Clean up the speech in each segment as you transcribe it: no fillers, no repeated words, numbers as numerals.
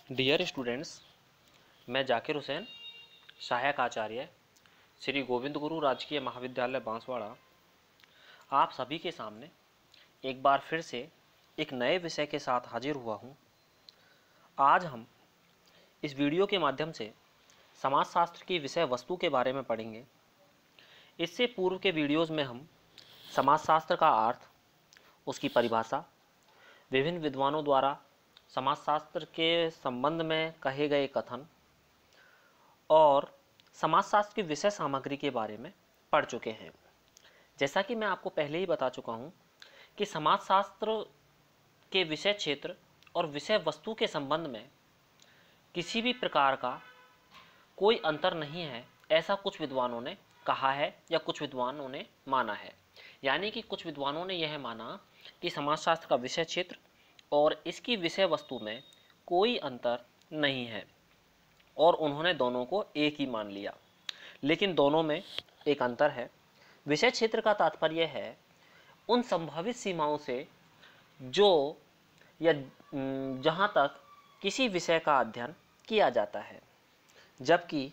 Dear students, मैं जाकिर हुसैन, सहायक आचार्य, श्री गोविंद गुरु राजकीय महाविद्यालय बांसवाड़ा, आप सभी के सामने एक बार फिर से एक नए विषय के साथ हाजिर हुआ हूँ। आज हम इस वीडियो के माध्यम से समाजशास्त्र की विषय वस्तु के बारे में पढ़ेंगे। इससे पूर्व के वीडियोज़ में हम समाजशास्त्र का अर्थ, उसकी परिभाषा, विभिन्न विद्वानों द्वारा समाजशास्त्र के संबंध में कहे गए कथन और समाजशास्त्र की विषय सामग्री के बारे में पढ़ चुके हैं। जैसा कि मैं आपको पहले ही बता चुका हूं कि समाजशास्त्र के विषय क्षेत्र और विषय वस्तु के संबंध में किसी भी प्रकार का कोई अंतर नहीं है, ऐसा कुछ विद्वानों ने कहा है या कुछ विद्वानों ने माना है। यानी कि कुछ विद्वानों ने यह माना कि समाजशास्त्र का विषय क्षेत्र और इसकी विषय वस्तु में कोई अंतर नहीं है और उन्होंने दोनों को एक ही मान लिया। लेकिन दोनों में एक अंतर है। विषय क्षेत्र का तात्पर्य है उन संभावित सीमाओं से जो या जहाँ तक किसी विषय का अध्ययन किया जाता है, जबकि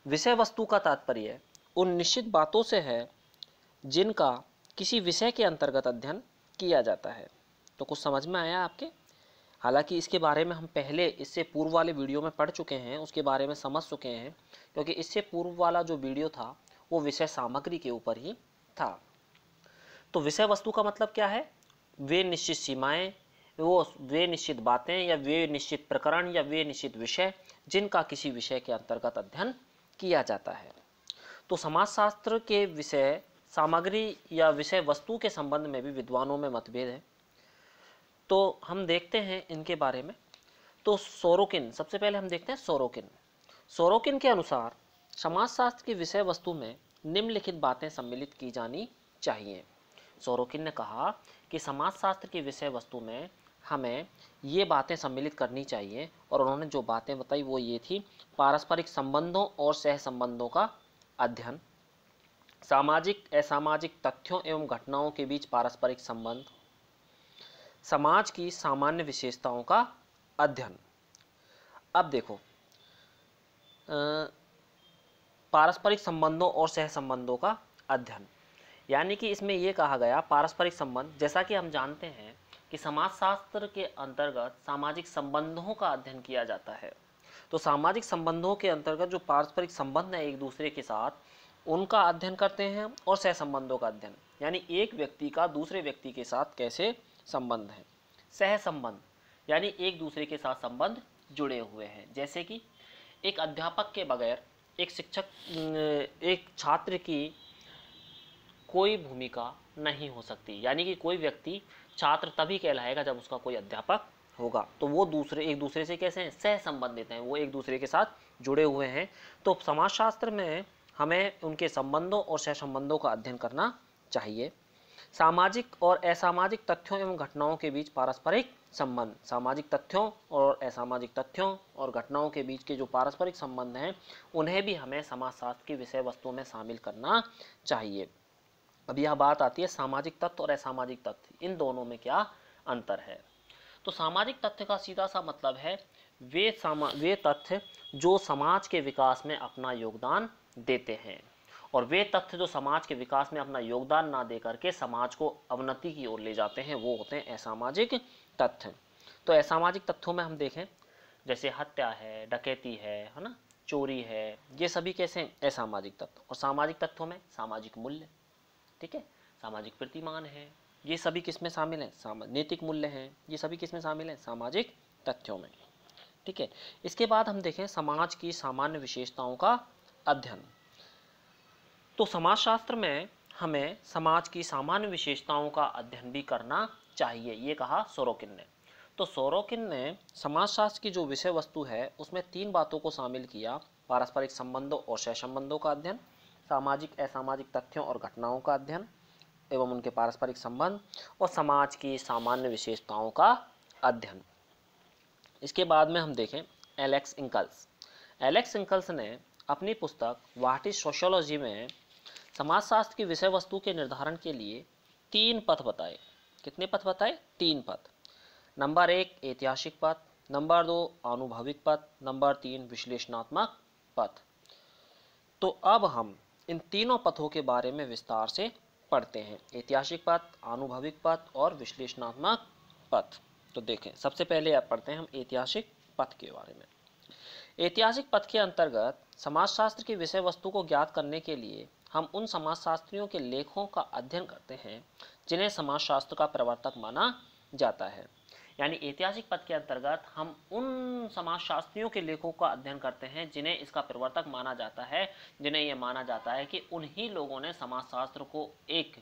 विषय वस्तु का तात्पर्य उन निश्चित बातों से है जिनका किसी विषय के अंतर्गत अध्ययन किया जाता है। तो कुछ समझ में आया आपके? हालांकि इसके बारे में हम पहले इससे पूर्व वाले वीडियो में पढ़ चुके हैं, उसके बारे में समझ चुके हैं, क्योंकि इससे पूर्व वाला जो वीडियो था वो विषय सामग्री के ऊपर ही था। तो विषय वस्तु का मतलब क्या है? वे निश्चित सीमाएं, वे निश्चित बातें या वे निश्चित प्रकरण या वे निश्चित विषय जिनका किसी विषय के अंतर्गत अध्ययन किया जाता है। तो समाजशास्त्र के विषय सामग्री या विषय वस्तु के संबंध में भी विद्वानों में मतभेद है। तो हम देखते हैं इनके बारे में। तो सोरोकिन, सबसे पहले हम देखते हैं सोरोकिन के अनुसार समाजशास्त्र की विषय वस्तु में निम्नलिखित बातें सम्मिलित की जानी चाहिए। सोरोकिन ने कहा कि समाजशास्त्र की विषय वस्तु में हमें ये बातें सम्मिलित करनी चाहिए और उन्होंने जो बातें बताई वो ये थी: पारस्परिक संबंधों और सह संबंधों का अध्ययन, सामाजिक असामाजिक तथ्यों एवं घटनाओं के बीच पारस्परिक संबंध, समाज की सामान्य विशेषताओं का अध्ययन। अब देखो, पारस्परिक संबंधों और सह संबंधों का अध्ययन, यानी कि इसमें यह कहा गया पारस्परिक संबंध, जैसा कि हम जानते हैं कि समाजशास्त्र के अंतर्गत सामाजिक संबंधों का अध्ययन किया जाता है। तो सामाजिक संबंधों के अंतर्गत जो पारस्परिक संबंध है एक दूसरे के साथ, उनका अध्ययन करते हैं, और सह संबंधों का अध्ययन, यानी एक व्यक्ति का दूसरे व्यक्ति के साथ कैसे संबंध है। सह संबंध यानी एक दूसरे के साथ संबंध जुड़े हुए हैं। जैसे कि एक अध्यापक के बगैर एक छात्र की कोई भूमिका नहीं हो सकती, यानी कि कोई व्यक्ति छात्र तभी कहलाएगा जब उसका कोई अध्यापक होगा। तो वो एक दूसरे से कैसे हैं? सह संबंधित हैं, वो एक दूसरे के साथ जुड़े हुए हैं। तो समाजशास्त्र में हमें उनके संबंधों और सह संबंधों का अध्ययन करना चाहिए। सामाजिक और असामाजिक तथ्यों एवं घटनाओं के बीच पारस्परिक संबंध, सामाजिक तथ्यों और असामाजिक तथ्यों और घटनाओं के बीच के जो पारस्परिक संबंध हैं उन्हें भी हमें समाजशास्त्र की विषय वस्तु में शामिल करना चाहिए। अब यह बात आती है सामाजिक तथ्य और असामाजिक तथ्य, इन दोनों में क्या अंतर है। तो सामाजिक तथ्य का सीधा सा मतलब है वे तथ्य जो समाज के विकास में अपना योगदान देते हैं, और वे तथ्य जो समाज के विकास में अपना योगदान ना दे करके समाज को अवनति की ओर ले जाते हैं, वो होते हैं असामाजिक तथ्य। तो असामाजिक तथ्यों में हम देखें, जैसे हत्या है, डकैती है ना, चोरी है, ये सभी कैसे असामाजिक तथ्य। और सामाजिक तथ्यों में सामाजिक मूल्य, ठीक है, सामाजिक प्रतिमान है, ये सभी किसमें शामिल हैं? नैतिक मूल्य हैं, ये सभी किसमें शामिल हैं? सामाजिक तथ्यों में, ठीक है। इसके बाद हम देखें समाज की सामान्य विशेषताओं का अध्ययन। तो समाजशास्त्र में हमें समाज की सामान्य विशेषताओं का अध्ययन भी करना चाहिए, ये कहा सोरोकिन ने। तो सोरोकिन ने समाजशास्त्र की जो विषय वस्तु है उसमें तीन बातों को शामिल किया: पारस्परिक संबंधों और सह संबंधों का अध्ययन, सामाजिक असामाजिक तथ्यों और घटनाओं का अध्ययन एवं उनके पारस्परिक संबंध, और समाज की सामान्य विशेषताओं का अध्ययन। इसके बाद में हम देखें एलेक्स इंकल्स ने अपनी पुस्तक व्हाट इज सोशियोलॉजी में समाजशास्त्र की विषय वस्तु के निर्धारण के लिए 3 पथ बताए। कितने पथ बताए? 3 पथ। नंबर 1 ऐतिहासिक पथ, नंबर 2 आनुभविक पथ, नंबर 3 विश्लेषणात्मक पथ। तो अब हम इन तीनों पथों के बारे में विस्तार से पढ़ते हैं, ऐतिहासिक पथ, आनुभविक पथ और विश्लेषणात्मक पथ। तो देखें, सबसे पहले आप पढ़ते हैं हम ऐतिहासिक पथ के बारे में। ऐतिहासिक पथ के अंतर्गत समाजशास्त्र की विषय वस्तु को ज्ञात करने के लिए हम उन समाजशास्त्रियों के लेखों का अध्ययन करते हैं जिन्हें समाजशास्त्र का प्रवर्तक माना जाता है। यानी ऐतिहासिक पथ के अंतर्गत हम उन समाजशास्त्रियों के लेखों का अध्ययन करते हैं जिन्हें इसका प्रवर्तक माना जाता है, जिन्हें यह माना जाता है कि उन्हीं लोगों ने समाजशास्त्र को एक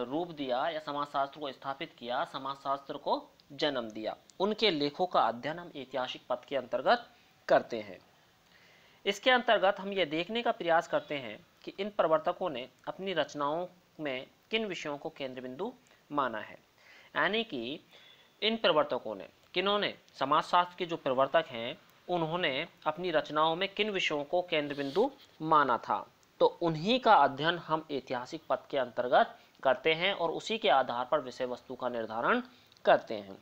रूप दिया या समाजशास्त्र को स्थापित किया, समाजशास्त्र को जन्म दिया। उनके लेखों का अध्ययन हम ऐतिहासिक पथ के अंतर्गत करते हैं। इसके अंतर्गत हम ये देखने का प्रयास करते हैं कि इन प्रवर्तकों ने अपनी रचनाओं में किन विषयों को केंद्र बिंदु माना है। यानी कि इन प्रवर्तकों ने, किन्होंने, समाजशास्त्र के जो प्रवर्तक हैं, उन्होंने अपनी रचनाओं में किन विषयों को केंद्र बिंदु माना था। तो उन्हीं का अध्ययन हम ऐतिहासिक पथ के अंतर्गत करते हैं और उसी के आधार पर विषय वस्तु का निर्धारण करते हैं।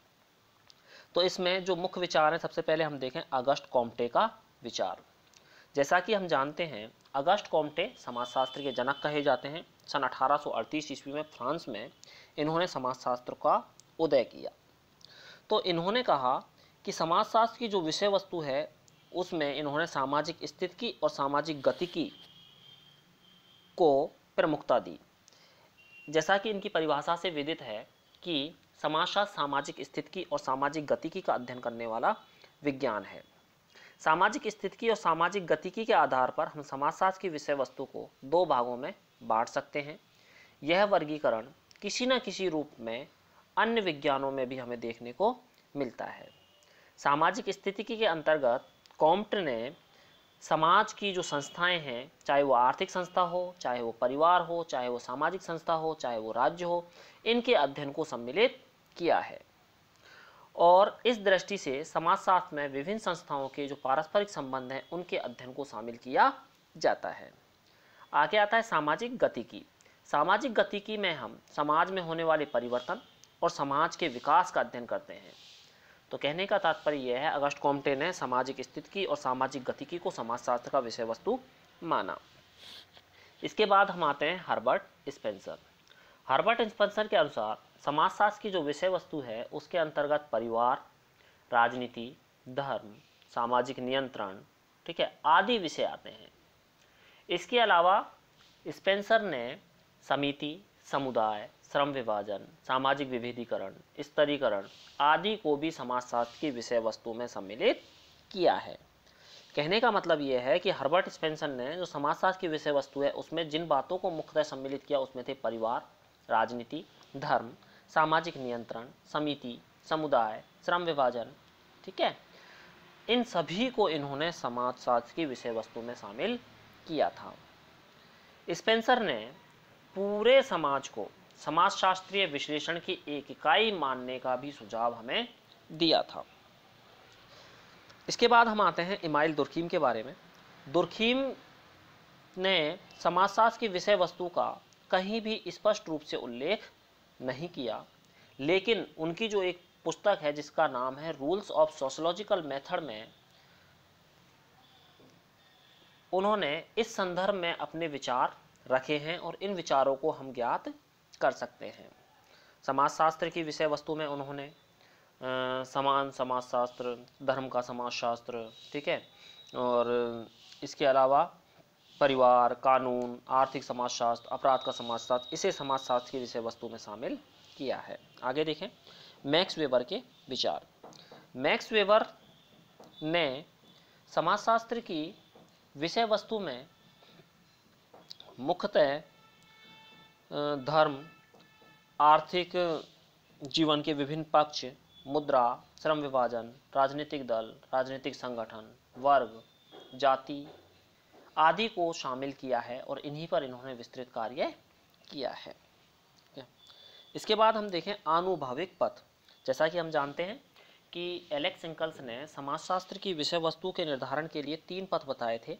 तो इसमें जो मुख्य विचार है, सबसे पहले हम देखें अगस्ट कॉम्टे का विचार। जैसा कि हम जानते हैं, अगस्ट कॉम्टे समाजशास्त्र के जनक कहे जाते हैं। सन 1838 ईस्वी में फ्रांस में इन्होंने समाजशास्त्र का उदय किया। तो इन्होंने कहा कि समाजशास्त्र की जो विषय वस्तु है उसमें इन्होंने सामाजिक स्थिति और सामाजिक गतिकी को प्रमुखता दी। जैसा कि इनकी परिभाषा से विदित है कि समाजशास्त्र सामाजिक स्थिति और सामाजिक गतिकी का अध्ययन करने वाला विज्ञान है। सामाजिक स्थिति और सामाजिक गतिकी के आधार पर हम समाजशास्त्र की विषय वस्तु को दो भागों में बांट सकते हैं। यह वर्गीकरण किसी न किसी रूप में अन्य विज्ञानों में भी हमें देखने को मिलता है। सामाजिक स्थिति के अंतर्गत कॉम्ट ने समाज की जो संस्थाएं हैं, चाहे वो आर्थिक संस्था हो, चाहे वो परिवार हो, चाहे वो सामाजिक संस्था हो, चाहे वो राज्य हो, इनके अध्ययन को सम्मिलित किया है। और इस दृष्टि से समाजशास्त्र में विभिन्न संस्थाओं के जो पारस्परिक संबंध हैं उनके अध्ययन को शामिल किया जाता है। आगे आता है सामाजिक गतिकी। सामाजिक गतिकी में हम समाज में होने वाले परिवर्तन और समाज के विकास का अध्ययन करते हैं। तो कहने का तात्पर्य यह है, अगस्ट कॉम्टे ने सामाजिक स्थिति और सामाजिक गतिकी को समाजशास्त्र का विषय वस्तु माना। इसके बाद हम आते हैं हर्बर्ट स्पेंसर। हर्बर्ट स्पेंसर के अनुसार समाजशास्त्र की जो विषय वस्तु है उसके अंतर्गत परिवार, राजनीति, धर्म, सामाजिक नियंत्रण, ठीक है, आदि विषय आते हैं। इसके अलावा स्पेंसर ने समिति, समुदाय, श्रम विभाजन, सामाजिक विभेदीकरण, स्तरीकरण आदि को भी समाजशास्त्र की विषय वस्तु में सम्मिलित किया है। कहने का मतलब यह है कि हर्बर्ट स्पेंसर ने जो समाजशास्त्र की विषय वस्तु है उसमें जिन बातों को मुख्यतः सम्मिलित किया उसमें थे परिवार, राजनीति, धर्म, सामाजिक नियंत्रण, समिति, समुदाय, श्रम विभाजन, ठीक है, इन सभी को इन्होंने समाजशास्त्र की विषय वस्तु में शामिल किया था। स्पेंसर ने पूरे समाज को समाजशास्त्रीय विश्लेषण की एक इकाई मानने का भी सुझाव हमें दिया था। इसके बाद हम आते हैं इमाइल दुर्खीम के बारे में। दुर्खीम ने समाजशास्त्र की विषय वस्तु का कहीं भी स्पष्ट रूप से उल्लेख नहीं किया, लेकिन उनकी जो एक पुस्तक है जिसका नाम है रूल्स ऑफ सोशियोलॉजिकल मेथड में उन्होंने इस संदर्भ में अपने विचार रखे हैं और इन विचारों को हम ज्ञात कर सकते हैं। समाजशास्त्र की विषय वस्तु में उन्होंने समान समाजशास्त्र, धर्म का समाजशास्त्र, ठीक है, और इसके अलावा परिवार, कानून, आर्थिक समाजशास्त्र, अपराध का समाजशास्त्र, इसे समाजशास्त्र की विषय वस्तु में शामिल किया है। आगे देखें मैक्स वेबर के विचार। मैक्स वेबर ने समाजशास्त्र की विषय वस्तु में मुख्यतः धर्म, आर्थिक जीवन के विभिन्न पक्ष, मुद्रा, श्रम विभाजन, राजनीतिक दल, राजनीतिक संगठन, वर्ग, जाति आदि को शामिल किया है और इन्हीं पर इन्होंने विस्तृत कार्य किया है। इसके बाद हम देखें आनुभविक पथ। जैसा कि हम जानते हैं कि एलेक्स इंकल्स ने समाजशास्त्र की विषय वस्तु के निर्धारण के लिए 3 पथ बताए थे,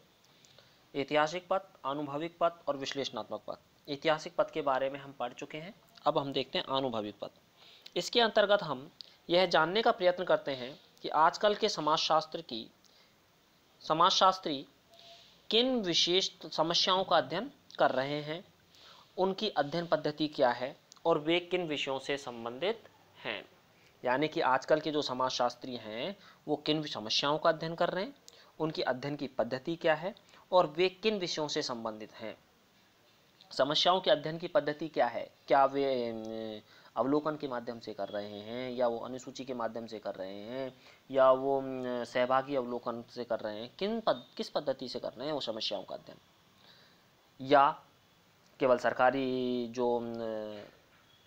ऐतिहासिक पथ, आनुभविक पथ और विश्लेषणात्मक पथ। ऐतिहासिक पथ के बारे में हम पढ़ चुके हैं, अब हम देखते हैं आनुभविक पथ। इसके अंतर्गत हम यह जानने का प्रयत्न करते हैं कि आजकल के समाजशास्त्री किन विशेष समस्याओं का अध्ययन कर रहे हैं, उनकी अध्ययन पद्धति क्या है और वे किन विषयों से संबंधित हैं। यानी कि आजकल के जो समाजशास्त्री हैं वो किन समस्याओं का अध्ययन कर रहे हैं, उनकी अध्ययन की पद्धति क्या है और वे किन विषयों से संबंधित हैं। समस्याओं के अध्ययन की पद्धति क्या है, क्या वे अवलोकन के माध्यम से कर रहे हैं या वो अनुसूची के माध्यम से कर रहे हैं या वो सहभागी अवलोकन से कर रहे हैं, किस पद्धति से कर रहे हैं वो समस्याओं का अध्ययन, या केवल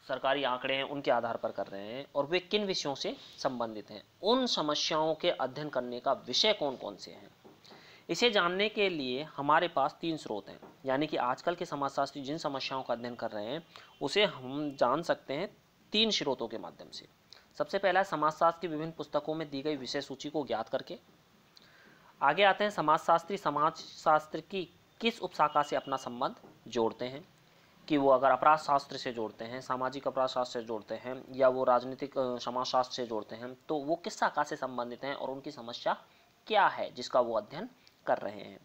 सरकारी आंकड़े हैं उनके आधार पर कर रहे हैं और वे किन विषयों से संबंधित हैं। उन समस्याओं के अध्ययन करने का विषय कौन कौन से हैं, इसे जानने के लिए हमारे पास 3 स्रोत हैं। यानी कि आजकल के समाजशास्त्री जिन समस्याओं का अध्ययन कर रहे हैं उसे हम जान सकते हैं 3 स्रोतों के माध्यम से। सबसे पहला है समाजशास्त्र की विभिन्न पुस्तकों में दी गई विषय सूची को ज्ञात करके। आगे आते हैं समाजशास्त्री समाजशास्त्र की किस उपशाखा से अपना संबंध जोड़ते हैं, कि वो अगर अपराध शास्त्र से जोड़ते हैं, सामाजिक अपराध शास्त्र से जोड़ते हैं या वो राजनीतिक समाजशास्त्र से जोड़ते हैं तो वो किस शाखा से संबंधित हैं और उनकी समस्या क्या है जिसका वो अध्ययन कर रहे हैं,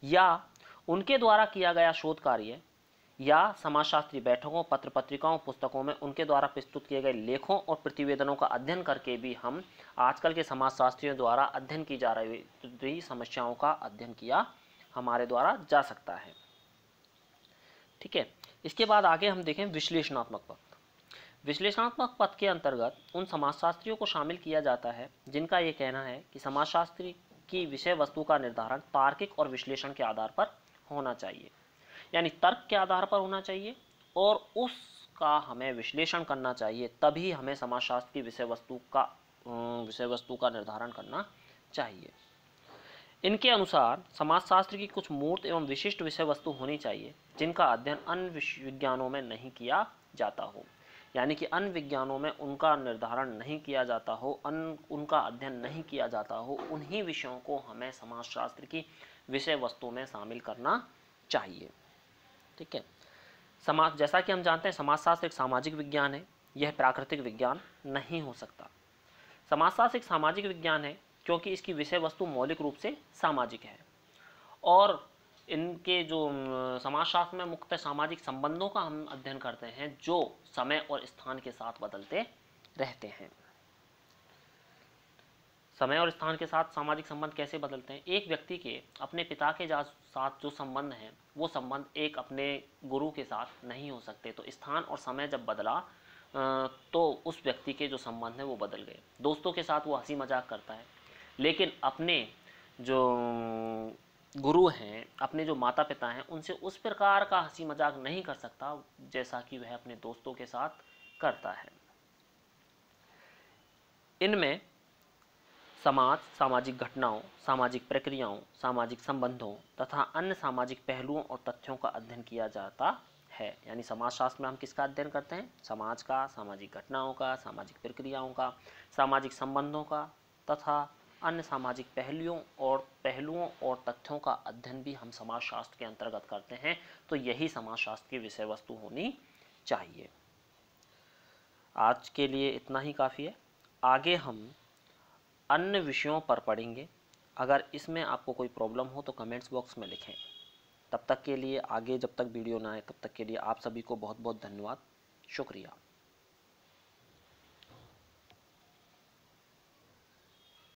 या उनके द्वारा किया गया शोध कार्य या समाजशास्त्री बैठकों, पत्र पत्रिकाओं, पुस्तकों में उनके द्वारा प्रस्तुत किए गए लेखों और प्रतिवेदनों का अध्ययन करके भी हम आजकल के समाजशास्त्रियों द्वारा अध्ययन की जा रही समस्याओं का अध्ययन किया हमारे द्वारा जा सकता है। ठीक है, इसके बाद आगे हम देखें विश्लेषणात्मक पथ। विश्लेषणात्मक पथ के अंतर्गत उन समाजशास्त्रियों को शामिल किया जाता है जिनका ये कहना है कि समाजशास्त्री की विषय वस्तु का निर्धारण तार्किक और विश्लेषण के आधार पर होना चाहिए, यानी तर्क के आधार पर होना चाहिए और उसका हमें विश्लेषण करना चाहिए, तभी हमें समाजशास्त्र की विषय वस्तु का निर्धारण करना चाहिए। इनके अनुसार समाजशास्त्र की कुछ मूर्त एवं विशिष्ट विषय वस्तु होनी चाहिए जिनका अध्ययन अन्य विज्ञानों में नहीं किया जाता हो, यानी कि अन्य विज्ञानों में उनका निर्धारण नहीं किया जाता हो, उनका अध्ययन नहीं किया जाता हो, उन्हीं विषयों को हमें समाजशास्त्र की विषय वस्तु में शामिल करना चाहिए। ठीक है, जैसा कि हम जानते हैं समाजशास्त्र एक सामाजिक विज्ञान है, यह प्राकृतिक विज्ञान नहीं हो सकता। समाजशास्त्र एक सामाजिक विज्ञान है क्योंकि इसकी विषय वस्तु मौलिक रूप से सामाजिक है और इनके जो समाजशास्त्र में मुख्यतः सामाजिक संबंधों का हम अध्ययन करते हैं जो समय और स्थान के साथ बदलते रहते हैं। समय और स्थान के साथ सामाजिक संबंध कैसे बदलते हैं? एक व्यक्ति के अपने पिता के साथ जो संबंध हैं वो संबंध एक अपने गुरु के साथ नहीं हो सकते, तो स्थान और समय जब बदला तो उस व्यक्ति के जो संबंध हैं वो बदल गए। दोस्तों के साथ वो हंसी मजाक करता है, लेकिन अपने जो गुरु हैं, अपने जो माता पिता हैं, उनसे उस प्रकार का हंसी मजाक नहीं कर सकता जैसा कि वह अपने दोस्तों के साथ करता है। इनमें समाज, सामाजिक घटनाओं, सामाजिक प्रक्रियाओं, सामाजिक संबंधों तथा अन्य सामाजिक पहलुओं और तथ्यों का अध्ययन किया जाता है। यानी समाजशास्त्र में हम किसका अध्ययन करते हैं? समाज का, सामाजिक घटनाओं का, सामाजिक प्रक्रियाओं का, सामाजिक संबंधों का तथा अन्य सामाजिक पहलुओं और तथ्यों का अध्ययन भी हम समाजशास्त्र के अंतर्गत करते हैं। तो यही समाजशास्त्र की विषय वस्तु होनी चाहिए। आज के लिए इतना ही काफ़ी है। आगे हम अन्य विषयों पर पढ़ेंगे। अगर इसमें आपको कोई प्रॉब्लम हो तो कमेंट्स बॉक्स में लिखें। तब तक के लिए, आगे जब तक वीडियो ना आए तब तक के लिए आप सभी को बहुत बहुत धन्यवाद, शुक्रिया।